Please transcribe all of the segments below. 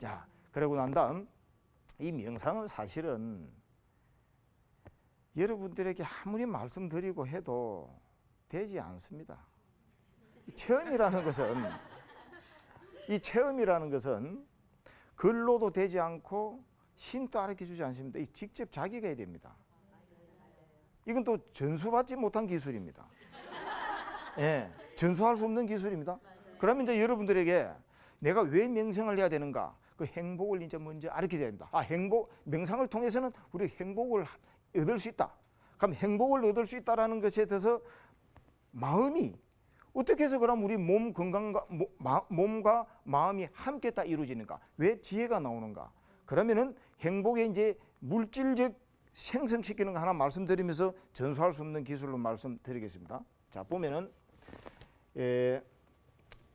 자, 그러고 난 다음 이 명상은 사실은 여러분들에게 아무리 말씀드리고 해도 되지 않습니다. 이 체험이라는 것은 글로도 되지 않고 신도 가르쳐 주지 않습니다. 직접 자기가 해야 됩니다. 이건 또 전수받지 못한 기술입니다. 예, 전수할 수 없는 기술입니다. 그러면 이제 여러분들에게 내가 왜 명상을 해야 되는가? 그 행복을 이제 먼저 알게 됩니다. 명상을 통해서는 우리 행복을 얻을 수 있다. 그럼 행복을 얻을 수 있다라는 것에 대해서 마음이 어떻게 해서 그럼 우리 몸 건강과 몸과 마음이 함께 다 이루어지는가? 왜 지혜가 나오는가? 그러면은 행복의 이제 물질적 생성시키는 거 하나 말씀드리면서 전수할 수 없는 기술로 말씀드리겠습니다. 자, 보면은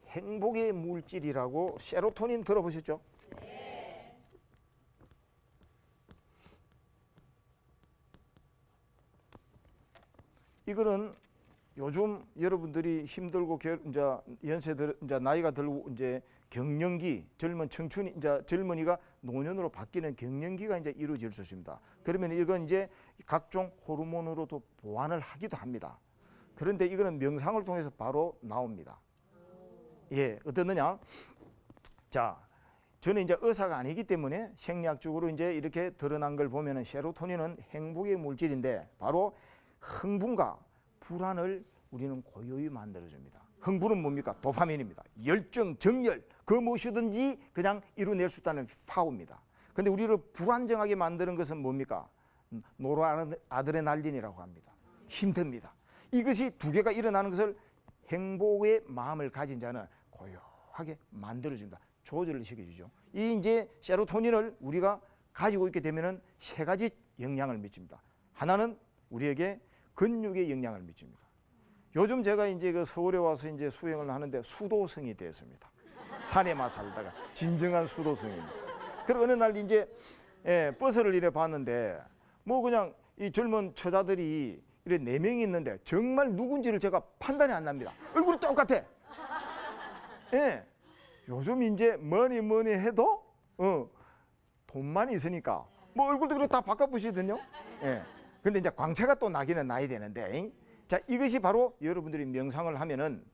행복의 물질이라고 세로토닌 들어보셨죠? 네. 이거는 요즘 여러분들이 힘들고 이제 연세들 이제 나이가 들고 이제 경년기 젊은 청춘이 이제 젊은이가 노년으로 바뀌는 경년기가 이제 이루어질 수 있습니다. 그러면 이건 이제 각종 호르몬으로도 보완을 하기도 합니다. 그런데 이거는 명상을 통해서 바로 나옵니다. 예, 어떻느냐? 자, 저는 이제 의사가 아니기 때문에 생리학적으로 이제 이렇게 드러난 걸 보면은 세로토닌은 행복의 물질인데 바로 흥분과 불안을 우리는 고요히 만들어줍니다. 흥분은 뭡니까? 도파민입니다. 열정, 정열, 그 무엇이든지 그냥 이루어낼 수 있다는 파워입니다. 근데 우리를 불안정하게 만드는 것은 뭡니까? 노르아드레날린이라고 합니다. 힘듭니다. 이것이 두 개가 일어나는 것을 행복의 마음을 가진 자는 고요하게 만들어준다. 조절을 시켜주죠. 이 이제 세로토닌을 우리가 가지고 있게 되면은 세 가지 영향을 미칩니다. 하나는 우리에게 근육에 영향을 미칩니다. 요즘 제가 이제 그 서울에 와서 이제 수행을 하는데 수도성이 됐습니다. 산에만 살다가 진정한 수도성입니다. 그리고 어느 날 이제 버스를 이래 봤는데 뭐 그냥 이 젊은 처자들이 이래 4명이 있는데 정말 누군지를 제가 판단이 안 납니다. 얼굴이 똑같아. 예. 요즘 이제 뭐니 해도 돈만 있으니까 뭐 얼굴도 그렇게 다 바꿔보시거든요. 예. 근데 이제 광채가 또 나기는 나야 되는데, 자, 이것이 바로 여러분들이 명상을 하면은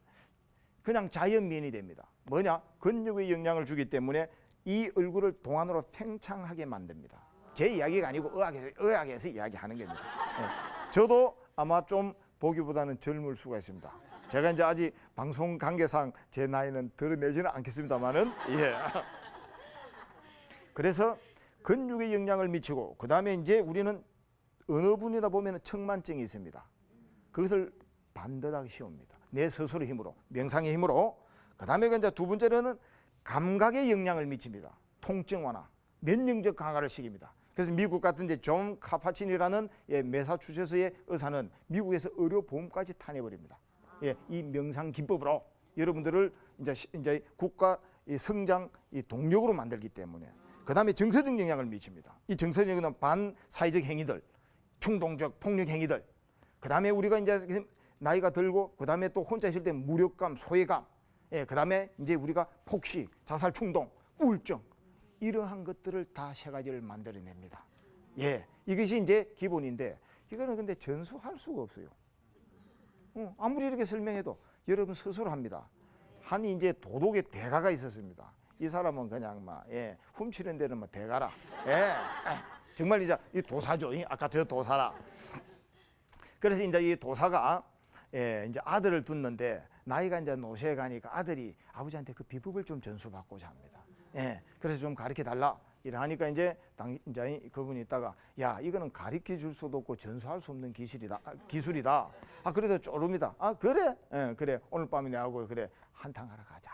그냥 자연미인이 됩니다. 뭐냐? 근육의 영향을 주기 때문에 이 얼굴을 동안으로 팽창하게 만듭니다. 제 이야기가 아니고 의학에서 이야기하는 겁니다. 예. 저도 아마 좀 보기보다는 젊을 수가 있습니다. 제가 이제 아직 방송 관계상 제 나이는 드러내지는 않겠습니다만은, 예. 그래서 근육에 영향을 미치고, 그 다음에 이제 우리는 어느 분이다 보면 청만증이 있습니다. 그것을 반듯하게 씌웁니다. 내 스스로 힘으로, 명상의 힘으로. 그 다음에 이제 두 번째로는 감각에 영향을 미칩니다. 통증 완화, 면역력 강화를 시킵니다. 그래서 미국 같은 이제 존 카파친이라는 매사추세츠의 의사는 미국에서 의료보험까지 타내버립니다. 예, 이 명상 기법으로 여러분들을 이제 국가 성장 동력으로 만들기 때문에. 그 다음에 정서적 영향을 미칩니다. 이 정서적인 반사회적 행위들, 충동적 폭력 행위들. 그 다음에 우리가 이제 나이가 들고, 그 다음에 또 혼자 있을 때 무력감, 소외감. 예, 그 다음에 이제 우리가 폭식, 자살 충동, 우울증. 이러한 것들을 다 세 가지를 만들어냅니다. 예, 이것이 이제 기본인데, 이거는 근데 전수할 수가 없어요. 아무리 이렇게 설명해도 여러분 스스로 합니다. 한 이제 도덕의 대가가 있었습니다. 이 사람은 그냥 훔치는 데는 대가라. 예, 정말 이제 이 도사죠. 아까 저 도사라. 그래서 이제 이 도사가 이제 아들을 뒀는데 나이가 이제 노쇠 가니까 아들이 아버지한테 그 비법을 좀 전수받고자 합니다. 예, 그래서 좀 가르쳐 달라. 이러니까 이제 그분이 있다가, 야, 이거는 가르쳐 줄 수도 없고 전수할 수 없는 기술이다. 아, 그래도 쪼릅니다. 아, 그래? 예, 그래. 오늘 밤에 내하고 그래 한탕 하러 가자.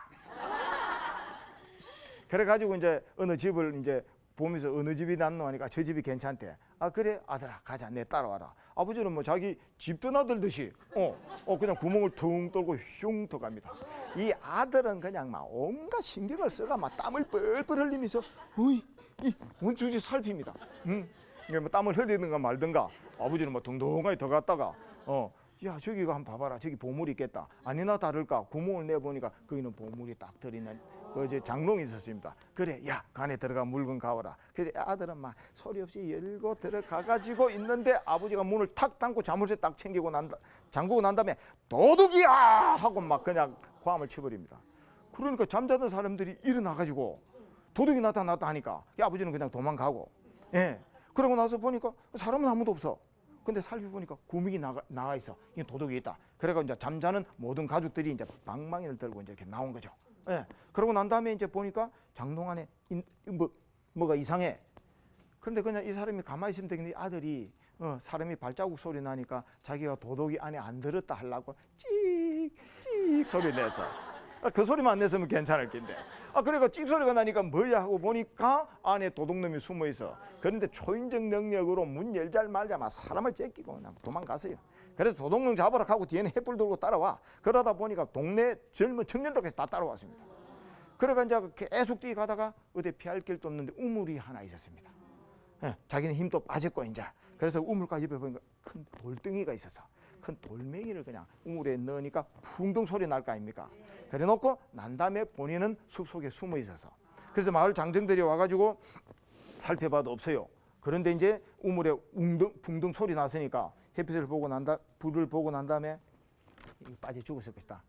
그래가지고 이제 어느 집을 이제 보면서 어느 집이 낫노 하니까 저 집이 괜찮대. 아, 그래? 아들아, 가자. 내 따라와라. 아버지는 뭐 자기 집 떠나들듯이 그냥 구멍을 퉁 뚫고 슝 들어갑니다. 이 아들은 그냥 막 온갖 신경을 써가 막 땀을 뻘뻘 흘리면서 이 원주지 살핍니다. 뭐 땀을 흘리든가 말든가. 아버지는 뭐 둥둥하게 더 갔다가 야, 저기가 한번 봐봐라. 저기 보물이 있겠다. 아니나 다를까 구멍을 내보니까 거기는 보물이 딱 들어있는 그 이제 장롱이 있었습니다. 그래, 야, 그 안에 들어가 물건 가오라. 그래서 아들은 막 소리 없이 열고 들어가 가지고 있는데 아버지가 문을 탁 닫고 자물쇠 딱 잠그고 난 다음에 도둑이야 하고 막 그냥 고함을 쳐버립니다. 그러니까 잠자던 사람들이 일어나 가지고 도둑이 나타났다 하니까 아버지는 그냥 도망가고, 예. 그러고 나서 보니까 사람은 아무도 없어. 근데 살펴보니까 구멍이 나가 있어. 이게 도둑이 있다. 그래가 이제 잠자는 모든 가족들이 이제 방망이를 들고 이제 이렇게 나온 거죠. 예. 그러고 난 다음에 이제 보니까 장롱 안에 뭐가 이상해. 그런데 그냥 이 사람이 가만히 있으면 되겠는데 아들이 사람이 발자국 소리 나니까 자기가 도둑이 안에 안 들었다 하려고 찍찍 소리 내서. 그 소리만 안 냈으면 괜찮을 텐데. 그러니까 찍 소리가 나니까 뭐야 하고 보니까 안에 도둑놈이 숨어 있어. 그런데 초인적 능력으로 문 열자 말자 사람을 째끼고 그냥 도망갔어요. 그래서 도둑놈 잡으라 하고 뒤에는 횃불 들고 따라와. 그러다 보니까 동네 젊은 청년들까지 다 따라왔습니다. 그러니까 이제 계속 뛰어가다가 어디 피할 길도 없는데 우물이 하나 있었습니다. 예, 자기는 힘도 빠졌고 이제. 그래서 우물가 옆에 보니까 큰 돌덩이가 있어서 큰 돌멩이를 그냥 우물에 넣으니까 풍덩 소리 날 거 아닙니까? 그래 놓고 난 다음에 본인은 숲속에 숨어 있어서, 그래서 마을 장정들이 와가지고 살펴봐도 없어요. 그런데 이제 우물에 붕덩 소리 났으니까 햇빛을 보고 불을 보고 난 다음에 빠져 죽었을 것이다.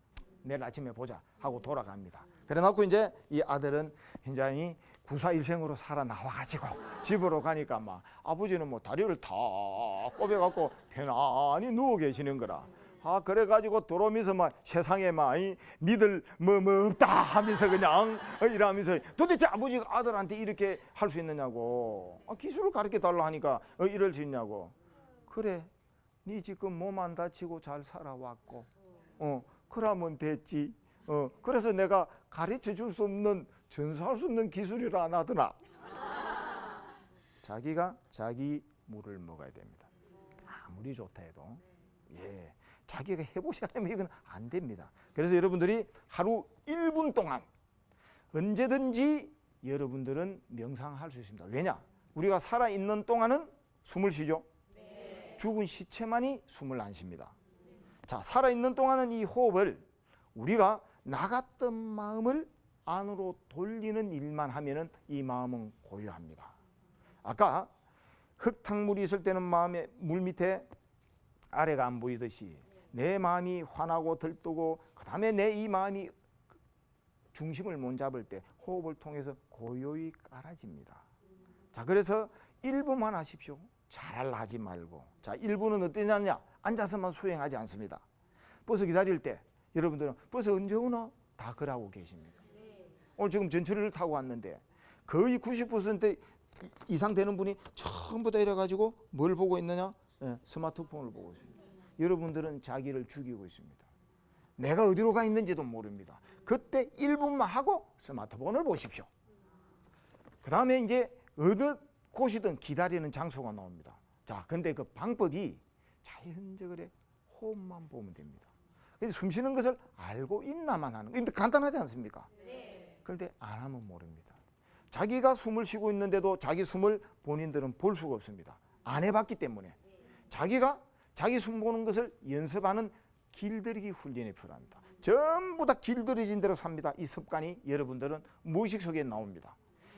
내일 아침에 보자 하고 돌아갑니다. 그래 놓고 이제 이 아들은 굉장히 구사일생으로 살아 나와가지고 집으로 가니까 막 아버지는 뭐 다리를 다 꼽아갖고 편안히 누워 계시는 거라. 그래가지고 들어오면서 막 세상에 막 믿을 뭐 없다 하면서 그냥 이러면서 도대체 아버지가 아들한테 이렇게 할 수 있느냐고, 기술을 가르쳐 달라 하니까 이럴 수 있냐고. 그래, 네 지금 몸 안 다치고 잘 살아왔고 그러면 됐지. 그래서 내가 가르쳐 줄 수 없는, 전수할 수 없는 기술이라 안 하더나. 자기가 자기 물을 먹어야 됩니다. 아무리 좋다 해도. 예, 자기가 해보지 않으면 이건 안 됩니다. 그래서 여러분들이 하루 1분 동안 언제든지 여러분들은 명상할 수 있습니다. 왜냐? 우리가 살아있는 동안은 숨을 쉬죠. 죽은 시체만이 숨을 안 쉽니다. 자, 살아있는 동안은 이 호흡을 우리가 나갔던 마음을 안으로 돌리는 일만 하면은 이 마음은 고요합니다. 아까 흙탕물이 있을 때는 마음의 물 밑에 아래가 안 보이듯이 내 마음이 환하고 들뜨고 그 다음에 내 이 마음이 중심을 못 잡을 때 호흡을 통해서 고요히 깔아집니다. 자, 그래서 1분만 하십시오. 잘하려 하지 말고. 자, 1분은 어떠냐냐? 앉아서만 수행하지 않습니다. 버스 기다릴 때 여러분들은 버스 언제 오나? 다 그러고 계십니다. 오늘 지금 전철을 타고 왔는데 거의 90% 이상 되는 분이 전부 다 이래가지고 뭘 보고 있느냐? 스마트폰을 보고 있습니다. 여러분들은 자기를 죽이고 있습니다. 내가 어디로 가 있는지도 모릅니다. 그때 1분만 하고 스마트폰을 보십시오. 그 다음에 이제 어느 곳이든 기다리는 장소가 나옵니다. 자, 근데 그 방법이 자연적으로 호흡만 보면 됩니다. 그래서 숨 쉬는 것을 알고 있나만 하는, 근데 간단하지 않습니까? 그런데 안 하면 모릅니다. 자기가 숨을 쉬고 있는데도 자기 숨을 본인들은 볼 수가 없습니다. 안 해봤기 때문에. 자기가 자기 숨 보는 것을 연습하는 길들이기 훈련이 필요합니다. 전부 다 길들여진 대로 삽니다. 이 습관이 여러분들은 무의식 속에 나옵니다.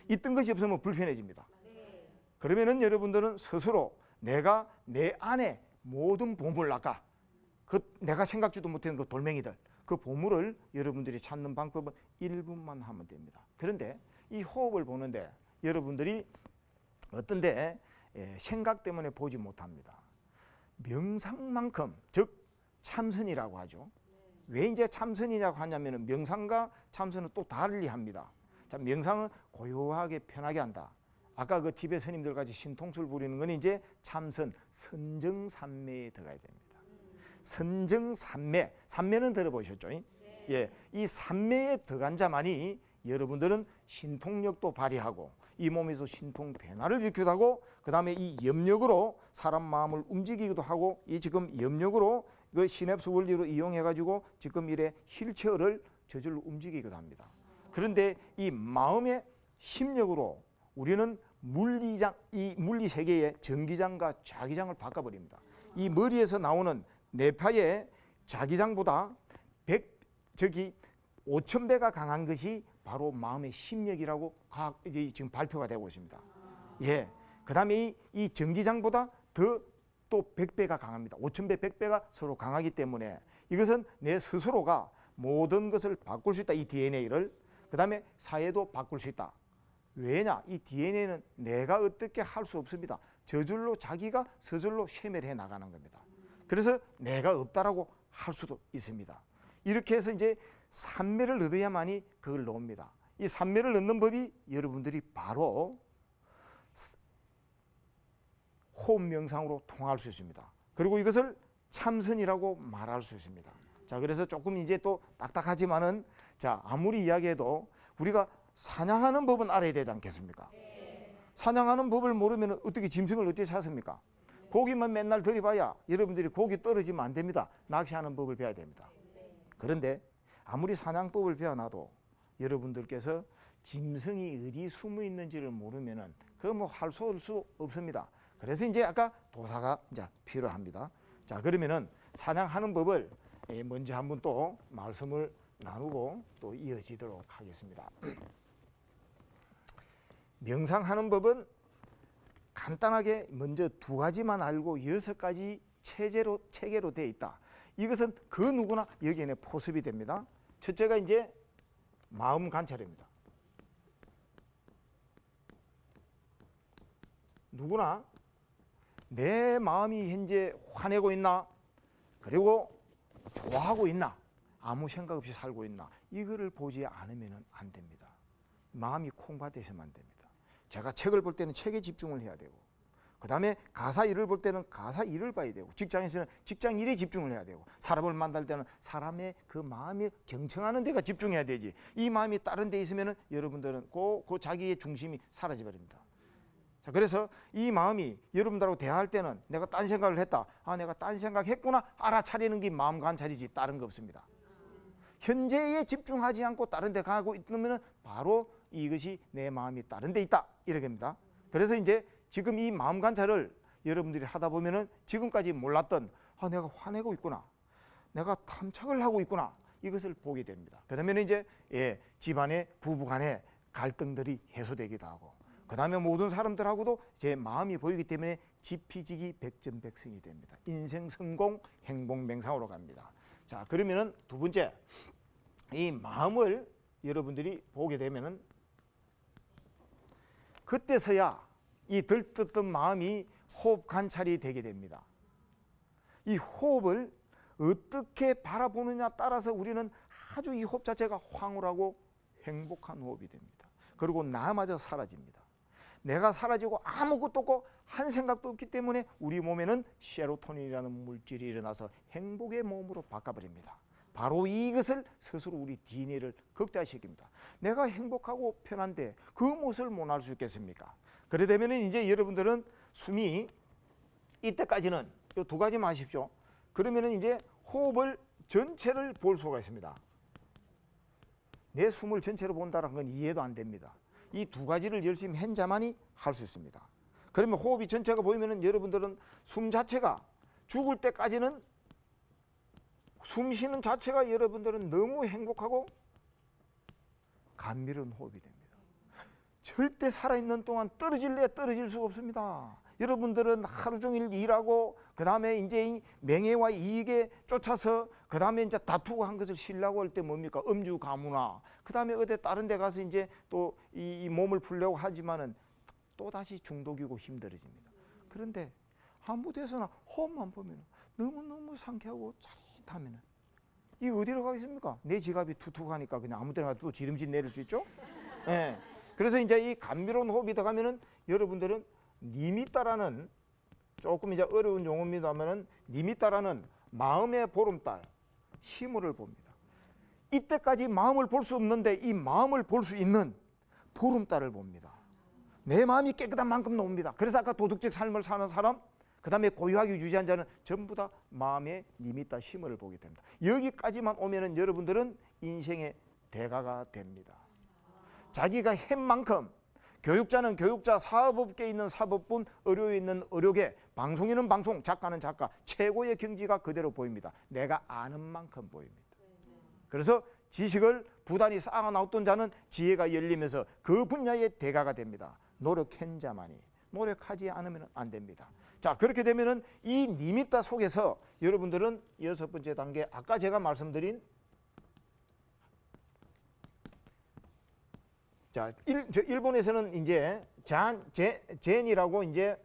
있던 것이 없으면 불편해집니다. 그러면은 여러분들은 스스로 내가 내 안에 모든 보물, 아까 내가 생각지도 못했는 그 돌멩이들, 그 보물을 여러분들이 찾는 방법은 1분만 하면 됩니다. 그런데 이 호흡을 보는데 여러분들이 어떤데 생각 때문에 보지 못합니다. 명상만큼, 즉 참선이라고 하죠. 왜 이제 참선이라고 하냐면 명상과 참선은 또 달리 합니다. 자, 명상은 고요하게 편하게 한다. 아까 그 티베트 스님들 같이 신통술 부리는 건 이제 참선, 선정산매에 들어가야 됩니다. 선정산매, 산매는 들어보셨죠? 예, 이 산매에 들어간 자만이 여러분들은 신통력도 발휘하고 이 몸에서 신통 변화를 일으키기도 하고 그 다음에 이 염력으로 사람 마음을 움직이기도 하고 이 지금 염력으로 그 시냅스 원리로 이용해가지고 지금 이래 휠체어를 저절로 움직이기도 합니다. 그런데 이 마음의 심력으로 우리는 이 물리 세계의 전기장과 자기장을 바꿔버립니다. 이 머리에서 나오는 뇌파의 자기장보다 5,000배가 강한 것이 바로 마음의 심력이라고 이제 지금 발표가 되고 있습니다. 예. 그다음에 이 전기장보다 더 또 100배가 강합니다. 5000배, 100배가 서로 강하기 때문에 이것은 내 스스로가 모든 것을 바꿀 수 있다. 이 DNA를. 그다음에 사회도 바꿀 수 있다. 왜냐? 이 DNA는 내가 어떻게 할 수 없습니다. 저절로 자기가 서절로 쇠멸해 나가는 겁니다. 그래서 내가 없다라고 할 수도 있습니다. 이렇게 해서 이제 삼매를 얻어야만이 그걸 넣습니다. 이 삼매를 넣는 법이 여러분들이 바로 호흡 명상으로 통할 수 있습니다. 그리고 이것을 참선이라고 말할 수 있습니다. 자, 그래서 조금 이제 또 딱딱하지만은 자, 아무리 이야기해도 우리가 사냥하는 법은 알아야 되지 않겠습니까? 사냥하는 법을 모르면 어떻게 짐승을 어떻게 찾습니까? 고기만 맨날 들이봐야 여러분들이 고기 떨어지면 안 됩니다. 낚시하는 법을 배워야 됩니다. 그런데 아무리 사냥법을 배워놔도 여러분들께서 짐승이 어디 숨어 있는지를 모르면은 그거 뭐 할 수 없습니다. 그래서 이제 아까 도사가 이제 필요합니다. 자, 그러면은 사냥하는 법을 먼저 한번 또 말씀을 나누고 또 이어지도록 하겠습니다. 명상하는 법은 간단하게 먼저 2가지만 알고 6가지 체계로 되어 있다. 이것은 그 누구나 여기에 포섭이 됩니다. 첫째가 이제 마음 관찰입니다. 누구나 내 마음이 현재 화내고 있나, 그리고 좋아하고 있나, 아무 생각 없이 살고 있나, 이거를 보지 않으면 안 됩니다. 마음이 콩밭에서만 됩니다. 제가 책을 볼 때는 책에 집중을 해야 되고, 그 다음에 가사 일을 볼 때는 가사 일을 봐야 되고, 직장에서는 직장 일에 집중을 해야 되고, 사람을 만날 때는 사람의 그 마음이 경청하는 데가 집중해야 되지. 이 마음이 다른 데 있으면 여러분들은 그 자기의 중심이 사라져 버립니다. 자, 그래서 이 마음이 여러분들하고 대화할 때는 내가 딴 생각을 했다. 아, 내가 딴 생각했구나. 알아차리는 게 마음 관찰이지 다른 거 없습니다. 현재에 집중하지 않고 다른 데 가고 있으면 바로 이것이 내 마음이 다른 데 있다. 이렇게 합니다. 그래서 이제 지금 이 마음 관찰을 여러분들이 하다 보면은 지금까지 몰랐던 아, 내가 화내고 있구나. 내가 탐착을 하고 있구나. 이것을 보게 됩니다. 그러면 이제 집안의 부부 간의 갈등들이 해소되기도 하고, 그 다음에 모든 사람들하고도 제 마음이 보이기 때문에 지피지기 백전백승이 됩니다. 인생 성공, 행복 명상으로 갑니다. 자, 그러면은 2번째, 이 마음을 여러분들이 보게 되면은 그때서야 이 들떴던 마음이 호흡 관찰이 되게 됩니다. 이 호흡을 어떻게 바라보느냐 따라서 우리는 아주 이 호흡 자체가 황홀하고 행복한 호흡이 됩니다. 그리고 나마저 사라집니다. 내가 사라지고 아무것도 없고 한 생각도 없기 때문에 우리 몸에는 세로토닌이라는 물질이 일어나서 행복의 몸으로 바꿔버립니다. 바로 이것을 스스로 우리 DNA를 극대화시킵니다. 내가 행복하고 편한데 그 무엇을 못할 수 있겠습니까? 그래 되면 이제 여러분들은 숨이 이때까지는 이 2가지 마십시오. 그러면 이제 호흡을 전체를 볼 수가 있습니다. 내 숨을 전체로 본다는 건 이해도 안 됩니다. 이 2가지를 열심히 한 자만이 할 수 있습니다. 그러면 호흡이 전체가 보이면은 여러분들은 숨 자체가 죽을 때까지는 숨 쉬는 자체가 여러분들은 너무 행복하고 감미로운 호흡이 됩니다. 절대 살아있는 동안 떨어질 수가 없습니다. 여러분들은 하루 종일 일하고 그 다음에 이제 명예와 이익에 쫓아서 그 다음에 이제 다투고 한 것을 쉬려고 할 때 뭡니까? 음주 가무나 그 다음에 어디 다른 데 가서 이제 또 이 몸을 풀려고 하지만은 또 다시 중독이고 힘들어집니다. 그런데 아무 데서나 호흡만 보면 너무너무 상쾌하고 짜릿하면은 이 어디로 가겠습니까? 내 지갑이 툭툭하니까 그냥 아무 데나 가도 또 지름신 내릴 수 있죠? 예. 그래서 이제 이 감미로운 호흡이 들어가면은 여러분들은 니미따라는 조금 이제 어려운 용어입니다만은 니미따라는 마음의 보름달 시물을 봅니다. 이때까지 마음을 볼 수 없는데 이 마음을 볼 수 있는 보름달을 봅니다. 내 마음이 깨끗한 만큼 나옵니다. 그래서 아까 도덕적 삶을 사는 사람, 그 다음에 고유하게 유지한 자는 전부 다 마음의 니미따 시물을 보게 됩니다. 여기까지만 오면은 여러분들은 인생의 대가가 됩니다. 자기가 한 만큼 교육자는 교육자, 사업업계에 있는 사법분, 의료에 있는 의료계, 방송인은 방송, 작가는 작가, 최고의 경지가 그대로 보입니다. 내가 아는 만큼 보입니다. 그래서 지식을 부단히 쌓아 나왔던 자는 지혜가 열리면서 그 분야의 대가가 됩니다. 노력한 자만이, 노력하지 않으면 안 됩니다. 자, 그렇게 되면은 이 니미타 속에서 여러분들은 6번째 단계, 아까 제가 말씀드린 자, 일본에서는 이제 젠이라고 이제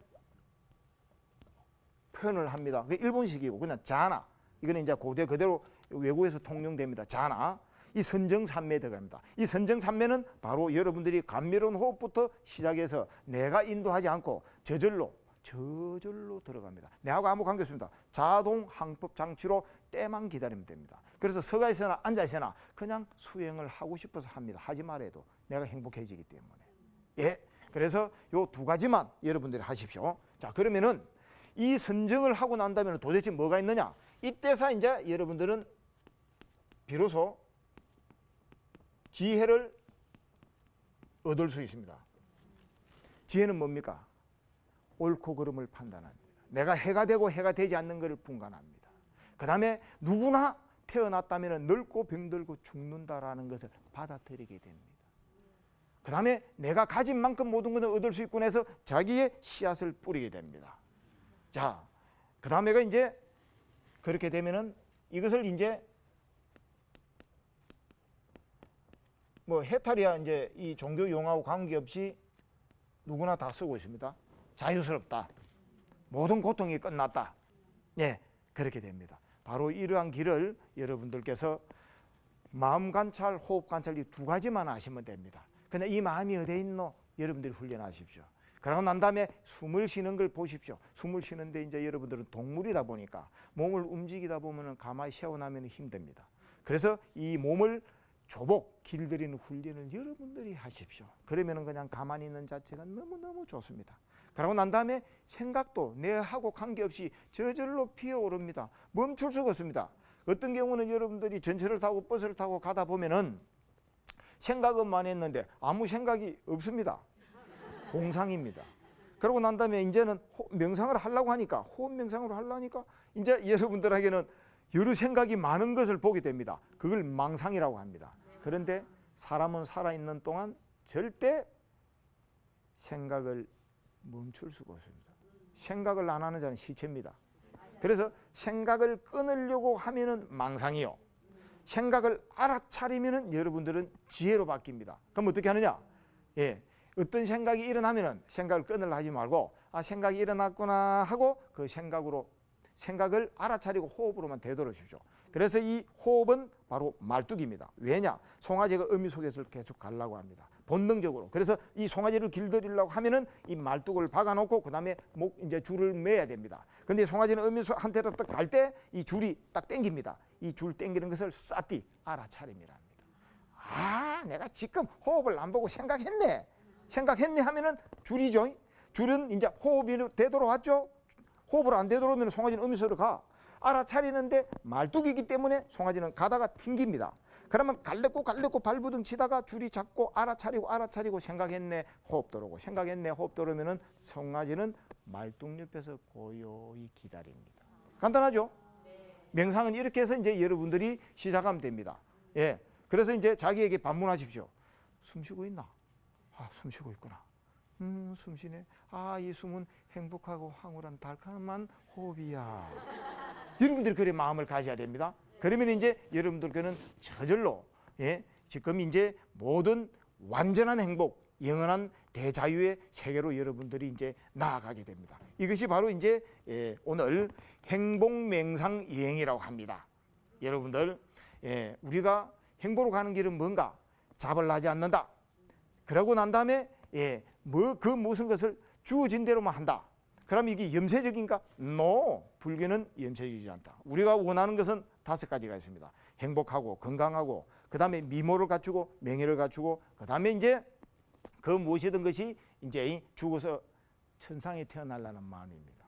표현을 합니다. 그 일본식이고 그냥 자나. 이거는 이제 고대 그대로 외국에서 통용됩니다. 자나. 이 선정산매에 들어갑니다. 이 선정산매는 바로 여러분들이 감미로운 호흡부터 시작해서 내가 인도하지 않고 저절로 들어갑니다. 내하고 아무 관계 없습니다. 자동 항법 장치로 때만 기다리면 됩니다. 그래서 서가 있으나 앉아 있으나 그냥 수행을 하고 싶어서 합니다. 하지 말아도 내가 행복해지기 때문에. 예. 그래서 요 두 가지만 여러분들이 하십시오. 자, 그러면은 이 선정을 하고 난 다음에 도대체 뭐가 있느냐? 이때서 이제 여러분들은 비로소 지혜를 얻을 수 있습니다. 지혜는 뭡니까? 옳고 그름을 판단합니다. 내가 해가 되고 해가 되지 않는 것을 분간합니다. 그 다음에 누구나 태어났다면 늙고 병들고 죽는다라는 것을 받아들이게 됩니다. 그 다음에 내가 가진 만큼 모든 것을 얻을 수 있고 해서 자기의 씨앗을 뿌리게 됩니다. 자, 그 다음에가 이제 그렇게 되면은 이것을 이제 뭐 해탈이야 이제 이 종교 용어하고 관계없이 누구나 다 쓰고 있습니다. 자유스럽다. 모든 고통이 끝났다. 예, 그렇게 됩니다. 바로 이러한 길을 여러분들께서 마음 관찰, 호흡 관찰 이 두 가지만 하시면 됩니다. 근데 이 마음이 어디에 있노? 여러분들이 훈련하십시오. 그러고 난 다음에 숨을 쉬는 걸 보십시오. 숨을 쉬는데 이제 여러분들은 동물이다 보니까 몸을 움직이다 보면은 가만히 쉬어나면 힘듭니다. 그래서 이 몸을 조복, 길들이는 훈련을 여러분들이 하십시오. 그러면은 그냥 가만히 있는 자체가 너무너무 좋습니다. 그러고 난 다음에 생각도 내하고 관계없이 저절로 피어오릅니다. 멈출 수가 없습니다. 어떤 경우는 여러분들이 전철을 타고 버스를 타고 가다 보면은 생각은 많이 했는데 아무 생각이 없습니다. 공상입니다. 그러고 난 다음에 이제는 명상을 하려고 하니까 호흡 명상으로 하려니까 이제 여러분들에게는 여러 생각이 많은 것을 보게 됩니다. 그걸 망상이라고 합니다. 그런데 사람은 살아있는 동안 절대 생각을 멈출 수가 없습니다. 생각을 안 하는 자는 시체입니다. 그래서 생각을 끊으려고 하면은 망상이요. 생각을 알아차리면은 여러분들은 지혜로 바뀝니다. 그럼 어떻게 하느냐? 예. 어떤 생각이 일어나면은 생각을 끊으려 하지 말고 아, 생각이 일어났구나 하고 그 생각을 알아차리고 호흡으로만 되돌아주십시오. 그래서 이 호흡은 바로 말뚝입니다. 왜냐? 송아지가 어미 속에서 계속 가려고 합니다. 본능적으로. 그래서 이 송아지를 길들이려고 하면은 이 말뚝을 박아놓고 그 다음에 이제 줄을 매야 됩니다. 근데 송아지는 어미한테로 딱 갈 때 이 줄이 딱 당깁니다. 이 줄 당기는 것을 쌌디 알아차림이랍니다. 아, 내가 지금 호흡을 안 보고 생각했네 하면은 줄이죠. 줄은 이제 호흡이 되돌아왔죠. 호흡을 안 되돌아오면 송아지는 어미소로 가. 알아차리는데 말뚝이기 때문에 송아지는 가다가 튕깁니다. 그러면 갈래고 발부둥 치다가 줄이 잡고 알아차리고 생각했네 호흡 들어오고 생각했네 호흡 들어오면은 송아지는 말뚝 옆에서 고요히 기다립니다. 간단하죠? 명상은 이렇게 해서 이제 여러분들이 시작하면 됩니다. 예. 그래서 이제 자기에게 반문하십시오. 숨 쉬고 있나? 아, 숨 쉬고 있구나. 숨 쉬네. 아, 이 숨은 행복하고 황홀한 달콤한 호흡이야. 여러분들이 그래 마음을 가져야 됩니다. 그러면 이제 여러분들께는 저절로 예, 지금 이제 모든 완전한 행복, 영원한 대자유의 세계로 여러분들이 이제 나아가게 됩니다. 이것이 바로 이제 오늘 행복명상 여행이라고 합니다. 여러분들 우리가 행복으로 가는 길은 뭔가? 잡을 하지 않는다. 그러고 난 다음에 그 무슨 것을 주어진 대로만 한다. 그럼 이게 염세적인가? No. 불교는 염세적이지 않다. 우리가 원하는 것은 5가지가 있습니다. 행복하고 건강하고 그 다음에 미모를 갖추고 명예를 갖추고 그 다음에 이제 그 무엇이든 것이 이제 죽어서 천상에 태어나려는 마음입니다.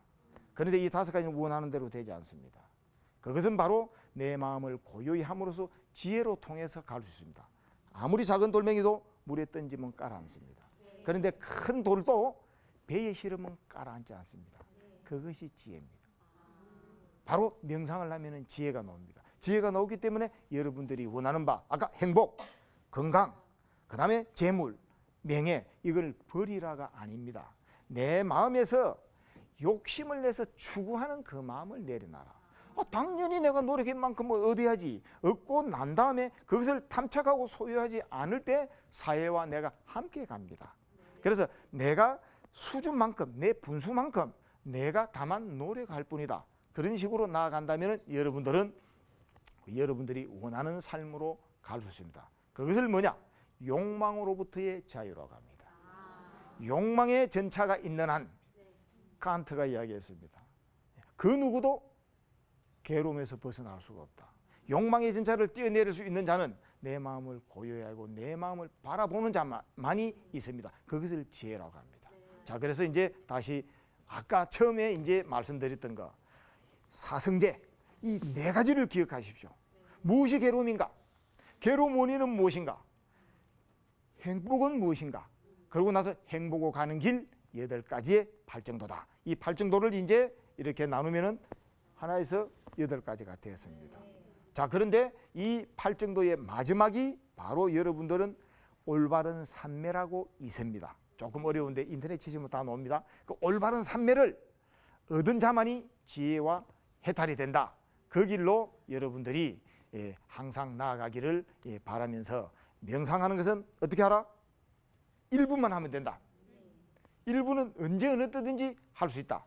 그런데 이 5가지는 원하는 대로 되지 않습니다. 그것은 바로 내 마음을 고요히 함으로써 지혜로 통해서 갈 수 있습니다. 아무리 작은 돌멩이도 물에 던지면 깔아앉습니다. 그런데 큰 돌도 배에 실으면 깔아앉지 않습니다. 그것이 지혜입니다. 바로 명상을 하면 지혜가 나옵니다. 지혜가 나오기 때문에 여러분들이 원하는 바, 아까 행복, 건강, 그 다음에 재물, 명예, 이걸 버리라가 아닙니다. 내 마음에서 욕심을 내서 추구하는 그 마음을 내려놔라. 당연히 내가 노력한 만큼 얻어야지. 얻고 난 다음에 그것을 탐착하고 소유하지 않을 때 사회와 내가 함께 갑니다. 그래서 내가 수준만큼, 내 분수만큼 내가 다만 노력할 뿐이다. 그런 식으로 나아간다면 여러분들이 원하는 삶으로 갈 수 있습니다. 그것을 뭐냐? 욕망으로부터의 자유라고 합니다. 욕망의 전차가 있는 한, 칸트가 이야기했습니다. 그 누구도 괴로움에서 벗어날 수가 없다. 욕망의 전차를 뛰어내릴 수 있는 자는 내 마음을 고요히 하고 내 마음을 바라보는 자만이 있습니다. 그것을 지혜라고 합니다. 자, 그래서 이제 다시 아까 처음에 이제 말씀드렸던 거, 사성제, 이 네 가지를 기억하십시오. 무엇이 괴로움인가? 괴로움 원인은 무엇인가? 행복은 무엇인가? 그러고 나서 행복으로 가는 길 8가지의 팔정도다. 이 팔정도를 이제 이렇게 나누면은 하나에서 8가지가 되었습니다. 자, 그런데 이 팔정도의 마지막이 바로 여러분들은 올바른 산매라고 있습니다. 조금 어려운데 인터넷 치시면 다 나옵니다. 그 올바른 산매를 얻은 자만이 지혜와 해탈이 된다. 그 길로 여러분들이 항상 나아가기를 바라면서, 명상하는 것은 어떻게 하라? 1분만 하면 된다. 1분은 언제 어느 때든지 할 수 있다.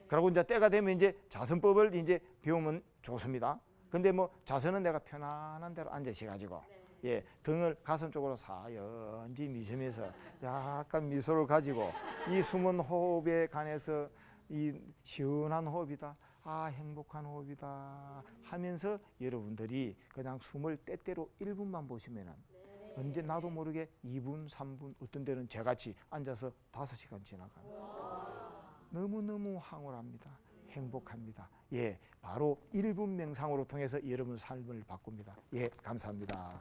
그러고 이제 때가 되면 이제 자선법을 이제 배우면 좋습니다. 근데 뭐 자선은 내가 편안한 대로 앉으셔가지고 등을 가슴 쪽으로 사연지 미시면서 약간 미소를 가지고 이 숨은 호흡에 관해서 이 시원한 호흡이다, 행복한 호흡이다 하면서 여러분들이 그냥 숨을 때때로 1분만 보시면은 언제 나도 모르게 2분, 3분, 어떤 데는 저같이 앉아서 5시간 지나갑니다. 너무너무 황홀합니다. 행복합니다. 바로 1분 명상으로 통해서 여러분 삶을 바꿉니다. 감사합니다.